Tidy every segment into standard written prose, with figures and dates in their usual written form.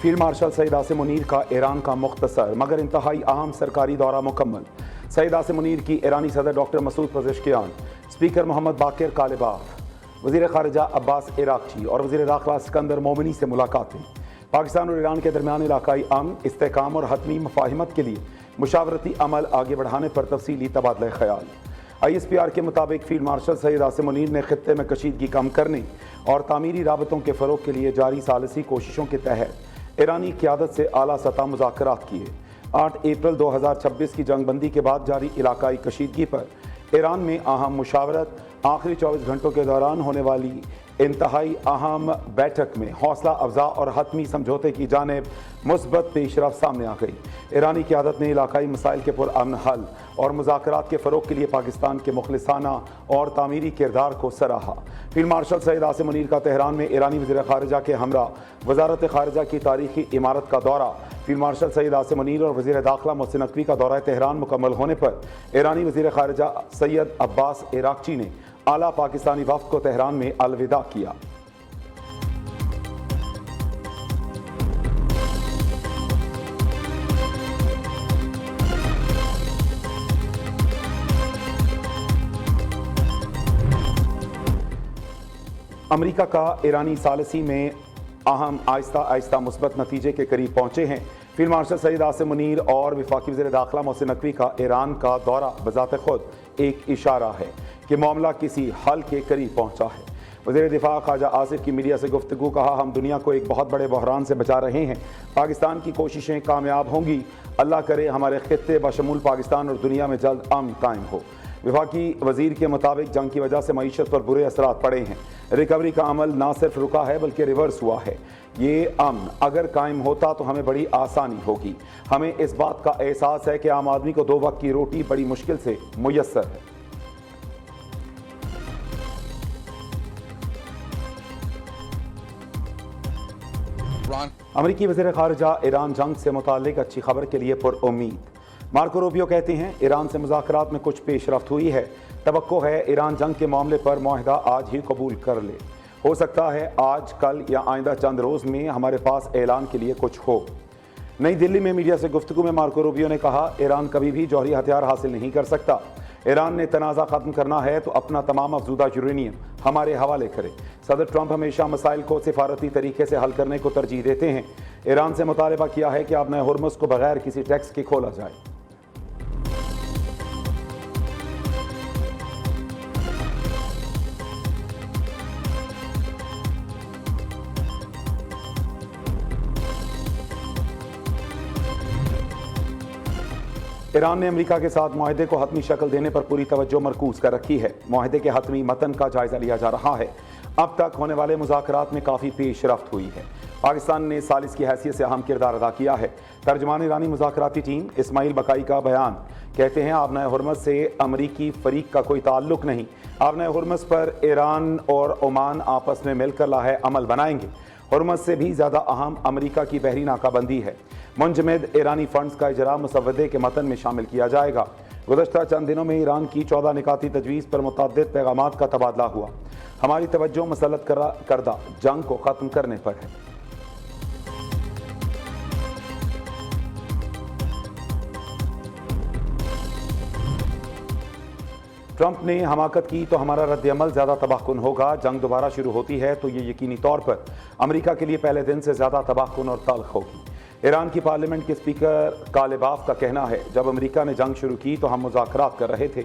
Field marshal Saeed Asim Munir का Iran का मुख्तसर मगर इंतहाई अहम सरकारी दौरा मुकम्मल। सईद आसिम मुनीर की ईरानी सदर डॉक्टर मसूद पज़ेश्कियान, स्पीकर मोहम्मद बाकिर कालिबाफ, वज़ीर ख़ारिजा अब्बास इराक़ची और वज़ीर दाखिला सिकंदर मोमिनी से मुलाकातें। पाकिस्तान और ईरान के दरमियान इलाकाई अमन, इस्तेहकाम और हतमी मफाहिमत के लिए मुशावरती अमल आगे बढ़ाने पर तफसीली तबादला ख्याल। ISPR के मुताबिक फील्ड मार्शल सईद आसिम मुनीर ने खित्ते में कशीदगी कम करने और तामीरी राबतों के फ़रोग के लिए जारी सालसी कोशिशों के तहत ईरानी क़यादत से आला सतह मुज़ाकरात किए। 8 अप्रैल 2026 की जंगबंदी के बाद जारी इलाकाई कशीदगी पर ईरान में अहम मुशावरत, आखिरी 24 घंटों के दौरान होने वाली इंतहाई अहम बैठक में हौसला अफजा और हतमी समझौते की जानिब मुस्बत पेशरफ्त सामने आ गई। ईरानी क़यादत ने इलाकाई मसाइल के पुरअमन हल और मुज़ाकरात के फ़रोग के लिए पाकिस्तान के मुखलिसाना और तामीरी किरदार को सराहा। फील्ड मार्शल सईद आसिम मुनीर का तेहरान में ईरानी वज़ीर ख़ारिजा के हमरा वज़ारत ख़ारिजा की तारीखी इमारत का दौरा। फील्ड मार्शल सईद आसिम मुनीर और वज़ीर दाखिला मोहसिन नकवी का दौरा तेहरान मुकम्मल होने पर ईरानी वज़ीर ख़ारिजा सैयद अब्बास इराक़ची ने आला पाकिस्तानी वफ़द को तेहरान में अलविदा किया। अमेरिका का ईरानी सालसी में अहम आहिस्ता आहिस्ता मुस्बत नतीजे के करीब पहुंचे हैं। फील्ड मार्शल सईद आसिम मुनीर और वफाकी वज़ीर दाखिला मोहसिन नकवी का ईरान का दौरा बज़ात खुद एक इशारा है कि मामला किसी हल के करीब पहुंचा है। वज़ीर दिफा ख्वाजा आसिफ की मीडिया से गुफ्तगू, कहा हम दुनिया को एक बहुत बड़े बहरान से बचा रहे हैं। पाकिस्तान की कोशिशें कामयाब होंगी। अल्लाह करे हमारे खित्ते बशमूल पाकिस्तान और दुनिया में जल्द अमन कायम हो। विफाकी वज़ीर के मुताबिक जंग की वजह से मईशत पर बुरे असरात पड़े हैं। रिकवरी का अमल ना सिर्फ रुका है बल्कि रिवर्स हुआ है। ये अमन अगर कायम होता तो हमें बड़ी आसानी होगी। हमें इस बात का एहसास है कि आम आदमी को 2 वक्त की रोटी बड़ी मुश्किल से मुयस्सर है। अमरीकी वज़ीर ख़ारिजा ईरान जंग से मुताल्लिक अच्छी खबर के लिए पुरउम्मीद। मार्को रूबियो कहते हैं ईरान से मुज़ाकरात में कुछ पेशरफ्त हुई है। तवक्को है ईरान जंग के मामले पर मुआहिदा आज ही कबूल कर ले। हो सकता है आज, कल या आइंदा चंद रोज़ में हमारे पास ऐलान के लिए कुछ हो। नई दिल्ली में मीडिया से गुफ्तगू में मार्को रूबियो ने कहा ईरान कभी भी जौहरी हथियार हासिल नहीं कर सकता। ईरान ने तनाज़ा ख़त्म करना है तो अपना तमाम अफजूदा यूरेनियम हमारे हवाले करे। सदर ट्रंप हमेशा मसाइल को सिफारती तरीके से हल करने को तरजीह देते हैं। ईरान से मुतालबा किया है कि आपने हुर्मुज़ को बगैर किसी टैक्स के खोला जाए। ईरान ने अमेरिका के साथ मुआहदे को हतमी शक्ल देने पर पूरी तवज्जो मरकूज कर रखी है। मुआहदे के हतमी मतन का जायजा लिया जा रहा है। अब तक होने वाले मुज़ाकरात में काफ़ी पेशरफ्त हुई है। पाकिस्तान ने सालिस की हैसियत से अहम किरदार अदा किया है। तर्जमान ईरानी मुज़ाकराती टीम इस्माइल बकाई का बयान, कहते हैं आबना हुर्मुज़ से अमरीकी फरीक का कोई ताल्लुक नहीं। आबना हुर्मुज़ पर ईरान और ओमान आपस में मिलकर लाहे अमल बनाएंगे। हुर्मुज़ से भी ज़्यादा अहम अमरीका की बहरी नाकाबंदी है। मुंजमद ईरानी फंड्स का इजरा मुसवदे के मतन में शामिल किया जाएगा। गुज़श्ता चंद दिनों में ईरान की 14 निकाती तजवीज़ पर मुतअद्दिद पैगामात का तबादला हुआ। हमारी तवज्जो मसलत करदा जंग को ख़त्म करने पर है। ट्रंप ने हमाकत की तो हमारा रद्द-ए-अमल ज़्यादा तबाहकुन होगा। जंग दोबारा शुरू होती है तो ये यकीनी तौर पर अमेरिका के लिए पहले दिन से ज़्यादा तबाहकुन और तल्ख होगी। ईरान की पार्लियामेंट के स्पीकर कालिबाफ का कहना है जब अमेरिका ने जंग शुरू की तो हम मुज़ाकरात कर रहे थे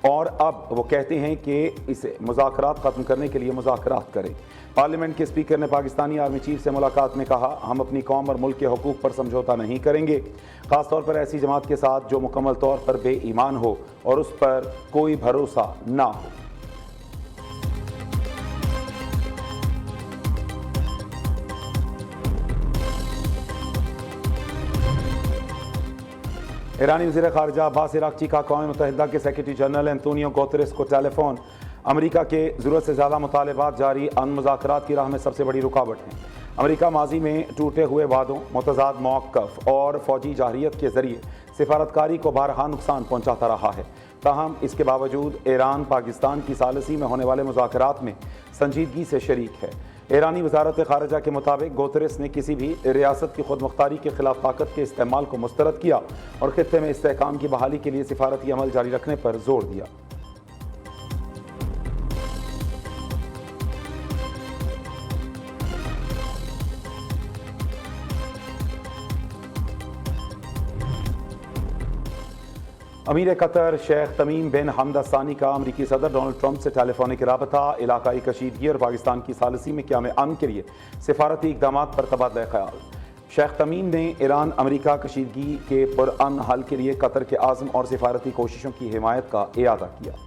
और अब वो कहते हैं कि इसे मुज़ाकरात ख़त्म करने के लिए मुज़ाकरात करें। पार्लियामेंट के स्पीकर ने पाकिस्तानी आर्मी चीफ से मुलाकात में कहा हम अपनी कौम और मुल्क के हकूक़ पर समझौता नहीं करेंगे, ख़ासतौर पर ऐसी जमात के साथ जो मुकम्मल तौर पर बेईमान हो और उस पर कोई भरोसा ना हो। ईरानी वज़ीर ख़ारिजा अब्बास इराक़ची का अक़वाम मुत्तहिदा के सेक्रेटरी जनरल एंटोनियो गुतेरेस को टेलीफोन। अमेरिका के ज़रूरत से ज़्यादा मुतालबात जारी अमन मुज़ाकरात की राह में सबसे बड़ी रुकावट है। अमेरिका माजी में टूटे हुए वादों, मुतज़ाद मौक़िफ़ और फ़ौजी जाहिरियत के ज़रिए सिफारतकारी को बारहा नुकसान पहुँचाता रहा है। ताहम इसके बावजूद ईरान पाकिस्तान की सालसी में होने वाले मुज़ाकरात में संजीदगी से शरीक है। ईरानी वजारत खारजा के मुताबिक गुतेरेस ने किसी भी रियासत की खुद मुख्तारी के खिलाफ ताकत के इस्तेमाल को मुस्तरद किया और खित्ते में इस्तेहकाम की बहाली के लिए सिफारती अमल जारी रखने पर जोर दिया। अमीर कतर शेख तमीम बिन हमद अल सानी का अमरीकी सदर डोनाल्ड ट्रंप से टेलीफोनिक राबता, इलाकाई कशीदगी और पाकिस्तान की सालिसी में क़याम अमन के लिए सिफारती इक़दाम पर तबादला ख्याल। शेख तमीम ने ईरान अमरीका कशीदगी के पुरअमन हल के लिए कतर के आज़म और सिफारती कोशिशों की हिमायत का इयादा किया।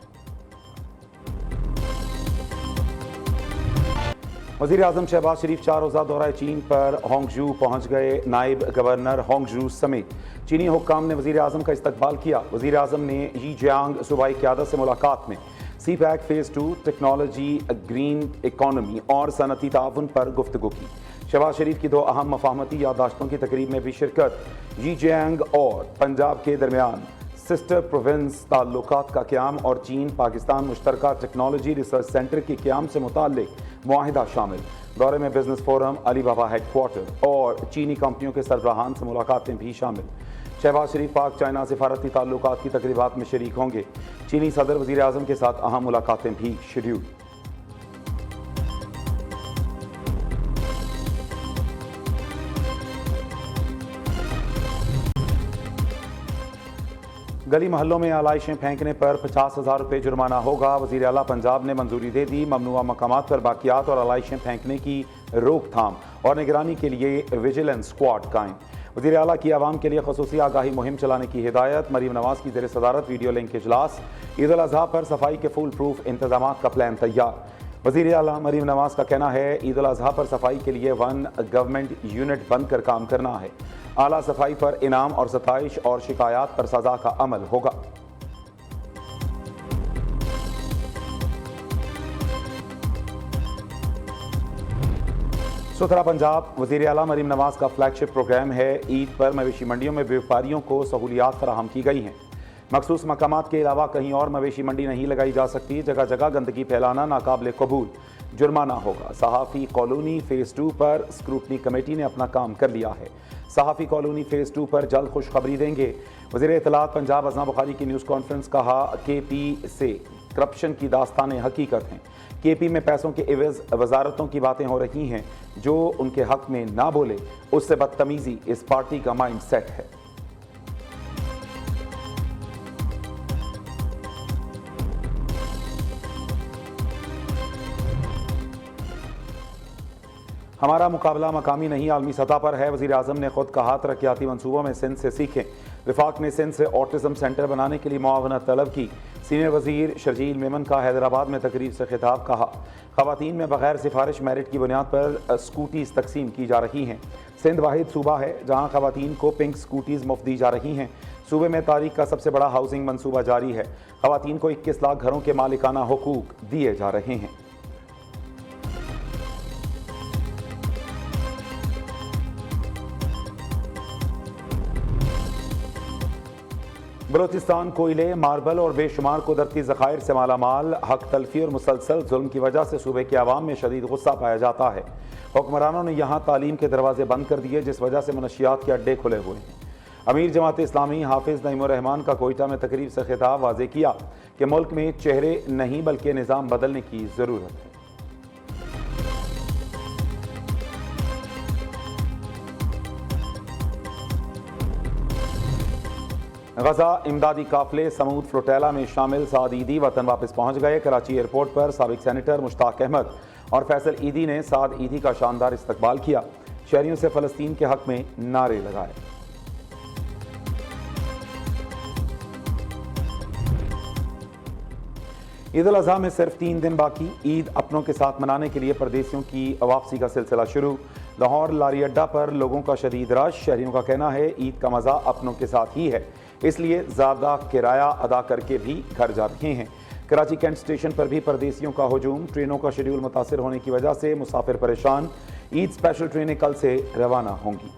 वज़ीर आज़म शहबाज शरीफ 4 रोज़ा दौरा चीन पर होंगजू पहुँच गए। नायब गवर्नर होंगजू समेत चीनी हुक्काम ने वज़ीर आज़म का इस्तकबाल किया। वज़ीर आज़म ने यी जियांग सूबाई क़यादत से मुलाकात में CPEC phase 2, technology, green economy और सनती ताउन पर गुफ्तगू की। शहबाज शरीफ की 2 अहम मफाहमती याददाश्तों की तकरीब में भी शिरकत। यी जियांग और पंजाब के दरमियान सिस्टर प्रोविंस ताल्लुकात का क़याम और चीन पाकिस्तान मुश्तरका टेक्नोलॉजी रिसर्च सेंटर के क़याम से मुताल्लिक़ मुआहिदा शामिल। दौरे में बिजनेस फोरम, अलीबाबा हेडक्वार्टर और चीनी कंपनियों के सरबराहान से मुलाकातें भी शामिल। शहबाज शरीफ पाक चाइना सिफारती ताल्लुकात की तकरीबात में शरीक होंगे। चीनी सदर वज़ीर आज़म के साथ अहम मुलाकातें भी शेड्यूल। गली मोहल्लों में आलाइशें फेंकने पर 50,000 रुपये जुर्माना होगा। वज़ीर आला पंजाब ने मंजूरी दे दी। ममनुआ मकामात पर बाकियात और आलाइशें फेंकने की रोकथाम और निगरानी के लिए विजिलेंस स्क्वाड कायम। वज़ीर आला की आवाम के लिए खसूसी आगाही मुहिम चलाने की हिदायत। मरीम नवाज की ज़ेर सदारत वीडियो लिंक इजलास। ईद उल अज़हा पर सफाई के फुल प्रूफ इंतजाम का प्लान तैयार। वज़ीर आला मरीम नवाज का कहना है, ईद उल अज़हा पर सफाई के लिए 1 गवर्नमेंट यूनिट बनकर काम करना है। आला सफाई पर इनाम और सताइश और शिकायत पर सजा का अमल होगा। सुथरा पंजाब वज़ीर आला मरीम नवाज का फ्लैगशिप प्रोग्राम है। ईद पर मवेशी मंडियों में व्यापारियों को सहूलियात फराहम की गई हैं। मखसूस मकामात के अलावा कहीं और मवेशी मंडी नहीं लगाई जा सकती। जगह जगह गंदगी फैलाना नाकाबिल कबूल, जुर्माना होगा। सहाफ़ी कॉलोनी फ़ेज़ 2 पर स्क्रूटनी कमेटी ने अपना काम कर लिया है। सहाफ़ी कॉलोनी फ़ेज़ 2 पर जल्द खुशखबरी देंगे। वज़ीर इत्तलात पंजाब अज़ना बुखारी की न्यूज़ कॉन्फ्रेंस। कहा, KP से करप्शन की दास्तानें हकीकत हैं। KP में पैसों के एवज़ वजारतों की बातें हो रही हैं। जो उनके हक में ना बोले उससे बदतमीज़ी इस पार्टी का माइंड सेट है। हमारा मुकाबला मकामी नहीं आलमी सतह पर है। वज़ीर आज़म ने खुद कहा, तरक्याती मनसूबों में सिंध से सीखें। विफाक ने सिंध से ऑटिज़म सेंटर बनाने के लिए मुआवनत तलब की। सीनियर वज़ीर शर्जील मेमन का हैदराबाद में तकरीब से खिताब। कहा, ख़वातीन में बगैर सिफारिश मेरिट की बुनियाद पर स्कूटीज़ तकसीम की जा रही हैं। सिंध वाहिद सूबा है जहाँ ख़वातीन को पिंक स्कूटीज़ मुफ्त दी जा रही हैं। सूबे में तारीख का सबसे बड़ा हाउसिंग मनसूबा जारी है। ख़वातीन को 21 लाख घरों के मालिकाना हुकूक दिए जा रहे हैं। बलोचिस्तान कोयले, मार्बल और बेशुमार कुदरती ज़खायर से मालामाल। हक तलफी और मुसलसल जुल्म की वजह से सूबे के अवाम में शदीद गुस्सा पाया जाता है। हुक्मरानों ने यहाँ तालीम के दरवाजे बंद कर दिए, जिस वजह से मनशियात के अड्डे खुले हुए हैं। अमीर जमात इस्लामी हाफिज़ नईमुर रहमान का कोयटा में तकरीब से खिताब। वाज़े किया कि मुल्क में चेहरे नहीं बल्कि निज़ाम बदलने की ज़रूरत है। गजा इमदादी काफिले समूद फ्लोटेला में शामिल। साद ईदी वतन वापस पहुंच गए। कराची एयरपोर्ट पर साबिक सेनेटर मुश्ताक अहमद और फैसल ईदी ने साद ईदी का शानदार इस्तकबाल किया। शहरियों से फ़लस्तीन के हक में नारे लगाए। ईद उल अज़हा में सिर्फ 3 दिन बाकी। ईद अपनों के साथ मनाने के लिए परदेसियों की वापसी का सिलसिला शुरू। लाहौर लारी अड्डा पर लोगों का शदीद रश। शहरियों का कहना है, ईद का मज़ा अपनों के साथ ही है, इसलिए ज़्यादा किराया अदा करके भी घर जा रहे हैं। कराची कैंट स्टेशन पर भी परदेसियों का हुजूम। ट्रेनों का शेड्यूल मुतासिर होने की वजह से मुसाफिर परेशान। ईद स्पेशल ट्रेनें कल से रवाना होंगी।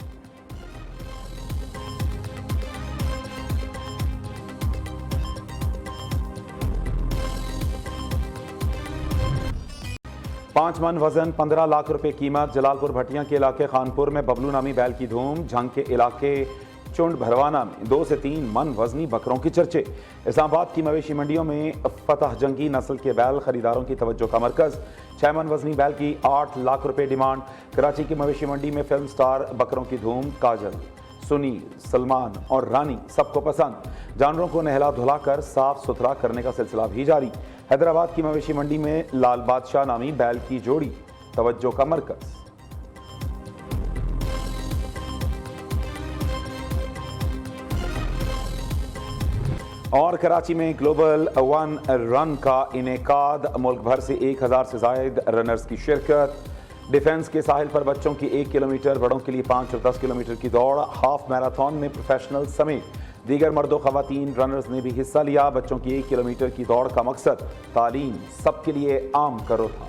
5 मन वजन 15 लाख रुपए कीमत। जलालपुर भटिया के इलाके खानपुर में बबलू नामी बैल की धूम। झंग के इलाके चुंड भरवाना में 2 से 3 मन वजनी बकरों की चर्चे। इस्लामाबाद की मवेशी मंडियों में फतह जंगी नस्ल के बैल खरीदारों की तवज्जो का मरकज। 6 मन वजनी बैल की 8 लाख रुपए डिमांड। कराची की मवेशी मंडी में फिल्म स्टार बकरों की धूम। काजल, सुनील, सलमान और रानी सबको पसंद। जानवरों को नहला धुलाकर साफ सुथरा करने का सिलसिला भी जारी। हैदराबाद की मवेशी मंडी में लाल बादशाह नामी बैल की जोड़ी तवज्जो का मरकज। और कराची में ग्लोबल वन रन का इनेकाद। मुल्क भर से 1000 से जायद रनर्स की शिरकत। डिफेंस के साहिल पर बच्चों की 1 किलोमीटर, बड़ों के लिए 5 और 10 किलोमीटर की दौड़। हाफ मैराथन में प्रोफेशनल समेत दीगर मर्दों खवातीन रनर्स ने भी हिस्सा लिया। बच्चों की 1 किलोमीटर की दौड़ का मकसद तालीम सबके लिए आम करो था।